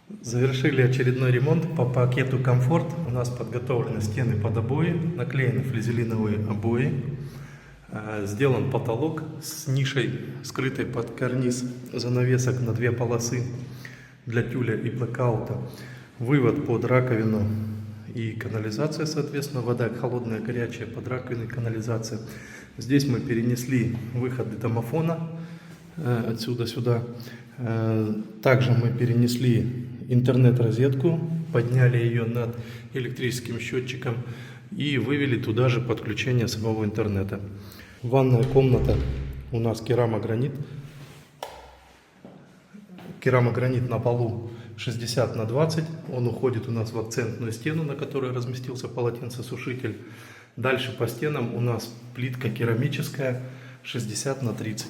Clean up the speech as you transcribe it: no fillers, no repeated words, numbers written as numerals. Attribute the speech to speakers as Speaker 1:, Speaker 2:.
Speaker 1: Завершили очередной ремонт по пакету «Комфорт». У нас подготовлены стены под обои, наклеены флизелиновые обои. Сделан потолок с нишей, скрытой под карниз занавесок на две полосы для тюля и блэкаута. Вывод под раковину и канализация, соответственно, вода холодная, горячая, под раковиной канализация. Здесь мы перенесли выходы домофона отсюда сюда. Также мы перенесли интернет-розетку, подняли ее над электрическим счетчиком и вывели туда же подключение самого интернета. Ванная комната у нас керамогранит. Керамогранит на полу 60 на 20. Он уходит у нас в акцентную стену, на которой разместился полотенцесушитель. Дальше по стенам у нас плитка керамическая 60 на 30.